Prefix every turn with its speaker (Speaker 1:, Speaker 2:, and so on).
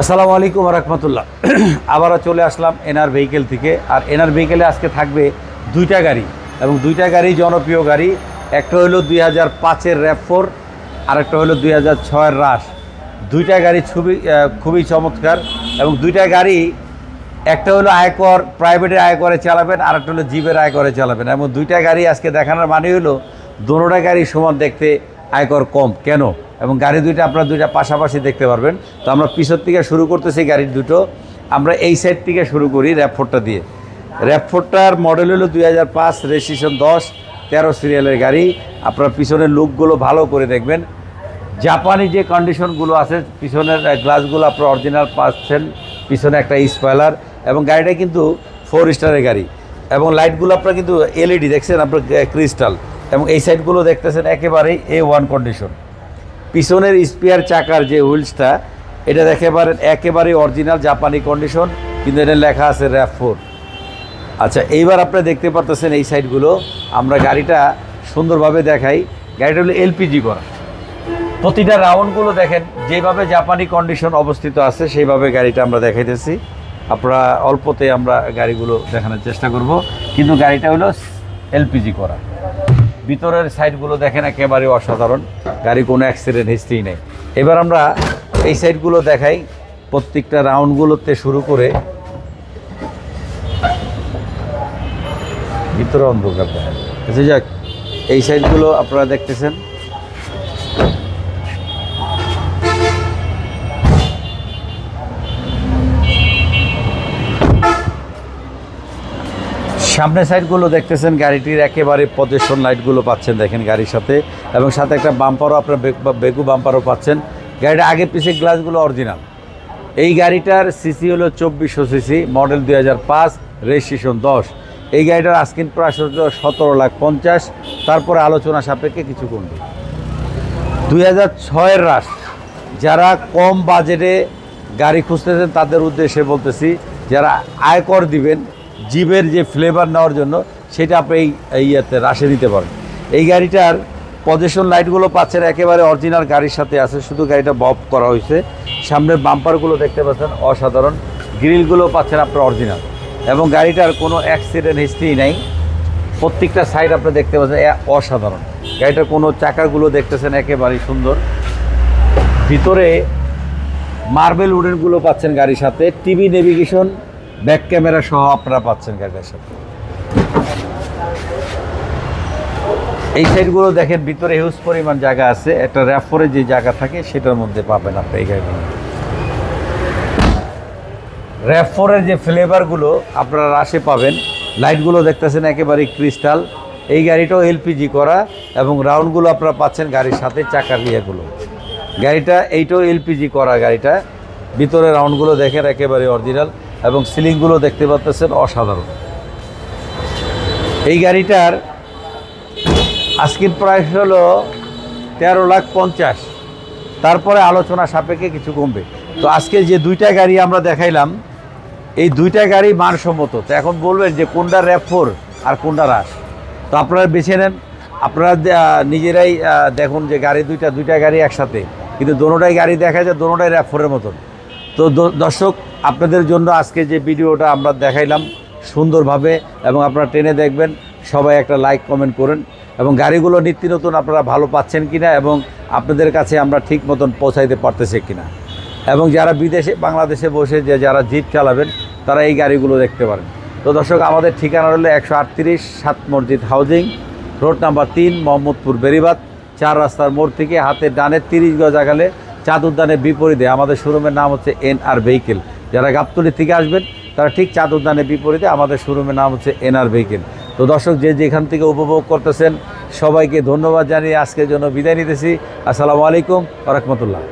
Speaker 1: আসসালামু আলাইকুম রাহমাতুল্লাহ। আবারও চলে আসলাম এনআর ভেহিকেল থেকে। আর এনআর ভেহিকেলে আজকে থাকবে দুইটা গাড়ি, এবং দুইটা গাড়ি জনপ্রিয় গাড়ি। একটা হলো 2005-এর RAV4, আর একটা হলো 2006-এর রাশ। দুইটা গাড়ি খুবই চমৎকার, এবং দুইটা গাড়ি একটা হলো আয়কর, প্রাইভেটের আয়করে চালাবেন, আর একটা হলো জিপের আয়করে চালাবেন। এবং দুইটা গাড়ি আজকে দেখানোর মানে হলো দোনোটা গাড়ি সমান দেখতে, আয়কর কম কেন, এবং গাড়ি দুইটা আপনারা দুইটা পাশাপাশি দেখতে পারবেন। তো আমরা পিছর থেকে শুরু করতেছি গাড়ির দুটো। আমরা এই সাইড থেকে শুরু করি RAV4টা দিয়ে। RAV4টার মডেল হলো 2005, রেজিস্ট্রেশন 10, 13 সিরিয়ালের গাড়ি। আপনার পিছনের লুকগুলো ভালো করে দেখবেন। জাপানি যে কন্ডিশনগুলো আছে, পিছনের গ্লাসগুলো আপনার অরিজিনাল পাচ্ছেন, পিছনে একটা স্পয়লার, এবং গাড়িটা কিন্তু 4 স্টারের গাড়ি। এবং লাইটগুলো আপনার কিন্তু এলইডি দেখছেন, আপনার ক্রিস্টাল, এবং এই সাইডগুলো দেখতেছেন একেবারেই A1 কন্ডিশন। পিছনের স্পেয়ার চাকার যে হুইলসটা, এটা একেবারে অরিজিনাল জাপানি কন্ডিশন, কিন্তু এটা লেখা আছে RAV4। আচ্ছা, এইবার আপনারা দেখতে পারতেছেন এই সাইডগুলো। আমরা গাড়িটা সুন্দরভাবে দেখাই। গাড়িটা হলো এলপিজি করা। প্রতিটা রাউন্ডগুলো দেখেন যেভাবে জাপানি কন্ডিশন অবস্থিত আছে, সেইভাবে গাড়িটা আমরা দেখাইতেছি। আপনারা অল্পতে আমরা গাড়িগুলো দেখানোর চেষ্টা করব, কিন্তু গাড়িটা হলো এলপিজি করা। ভিতরের সাইডগুলো দেখেন একেবারে অসাধারণ, গাড়ি কোনো অ্যাক্সিডেন্ট হিস্ট্রি নেই। এবার আমরা এই সাইডগুলো দেখাই, প্রত্যেকটা রাউন্ডগুলোতে শুরু করে ভিতরে অন্ধকার দেখা যায়। আচ্ছা যাক, এই সাইডগুলো আপনারা দেখতেছেন। সামনের সাইডগুলো দেখতেছেন, গাড়িটির একেবারে পজিশন লাইটগুলো পাচ্ছেন দেখেন গাড়ির সাথে, এবং সাথে একটা বাম্পারও আপনার বেগু বাম্পারও পাচ্ছেন। গাড়িটা আগে পিছিয়ে গ্লাসগুলো অরিজিনাল। এই গাড়িটার সিসি হলো 2400 সিসি, মডেল 2005, রেজিস্ট্রেশন 10। এই গাড়িটার আস্কিং প্রাইস হলো 17,50,000, তারপরে আলোচনা সাপেক্ষে কিছু কমবে। 2006-এর রাশ, যারা কম বাজেটে গাড়ি খুঁজতেছেন তাদের উদ্দেশ্যে বলতেছি, যারা আয়কর দিবেন, জিপের যে ফ্লেভার নেওয়ার জন্য, সেটা আপনি এই রাশে নিতে পারেন। এই গাড়িটার পজিশন লাইটগুলো পাচ্ছেন একেবারে অরিজিনাল গাড়ির সাথে আছে, শুধু গাড়িটা বব করা হয়েছে। সামনের বাম্পারগুলো দেখতে পাচ্ছেন অসাধারণ, গ্রিলগুলো পাচ্ছেন আপনার অরিজিনাল, এবং গাড়িটার কোনো অ্যাক্সিডেন্ট হিস্ট্রি নেই। প্রত্যেকটা সাইড আপনি দেখতে পাচ্ছেন অসাধারণ। গাড়িটার কোনো চাকাগুলো দেখতেছেন একেবারেই সুন্দর। ভিতরে মার্বেল উডেনগুলো পাচ্ছেন গাড়ির সাথে, টিভি নেভিগেশন, ব্যাক ক্যামেরা সহ আপনারা পাচ্ছেন গাড়ির সাথে। এই সাইডগুলো দেখেন, ভিতরে হিউজ পরিমাণ জায়গা আছে। একটা RAV4-এর যে জায়গা থাকে সেটার মধ্যে পাবেন আপনি এই গাড়িগুলো। RAV4-এর যে ফ্লেভারগুলো আপনারা রাশে পাবেন। লাইটগুলো দেখতেছেন একেবারে ক্রিস্টাল। এই গাড়িটাও এলপিজি করা, এবং রাউন্ডগুলো আপনারা পাচ্ছেন গাড়ির সাথে, চাকার ইয়েগুলো। গাড়িটা এইটাও এলপিজি করা গাড়িটা। ভিতরে রাউন্ডগুলো দেখেন একেবারে অরিজিনাল, এবং সিলিংগুলো দেখতে পাচ্ছেন অসাধারণ। এই গাড়িটার আজকের প্রাইস হলো 13,50,000, তারপরে আলোচনা সাপেক্ষে কিছু কমবে। তো আজকে যে দুইটা গাড়ি আমরা দেখাইলাম, এই দুইটা গাড়ি মানসম্মত। তো এখন বলবেন যে কোনটা RAV4 আর কোনটা রাশ, তো আপনারা বেছে নেন। আপনারা নিজেরাই দেখুন যে গাড়ি দুইটা গাড়ি একসাথে, কিন্তু দোনোটাই গাড়ি দেখা যায় দোনোটাই RAV4-এর মতন। তো দর্শক, আপনাদের জন্য আজকে যে ভিডিওটা আমরা দেখাইলাম সুন্দরভাবে, এবং আপনারা ট্রেনে দেখবেন, সবাই একটা লাইক কমেন্ট করেন, এবং গাড়িগুলো নিত্য নতুন আপনারা ভালো পাচ্ছেন কিনা, এবং আপনাদের কাছে আমরা ঠিক মতন পৌঁছাইতে পারতেছি কিনা। এবং যারা বিদেশে বাংলাদেশে বসে যারা জিপ চালাবেন, তারা এই গাড়িগুলো দেখতে পারেন। তো দর্শক, আমাদের ঠিকানা হলো 138 7 মসজিদ housing, road number 3, Mohammadpur Beribadh. 4 রাস্তার মোড় থেকে হাতের ডানে 30 গজ আগালে চাঁদ উদ্যানের বিপরীতে আমাদের শোরুমের নাম হচ্ছে এনআর ভেহিকেল। যারা গাবতলী থেকে আসবেন, তারা ঠিক চাঁদ উদ্যানের বিপরীতে আমাদের শোরুমের নাম হচ্ছে এনআর ভেহিকেল। তো দর্শক, যে যেখান থেকে উপভোগ করতেছেন, সবাইকে ধন্যবাদ জানিয়ে আজকের জন্য বিদায় নিতেছি। আসসালামু আলাইকুম ওয়া রাহমাতুল্লাহ।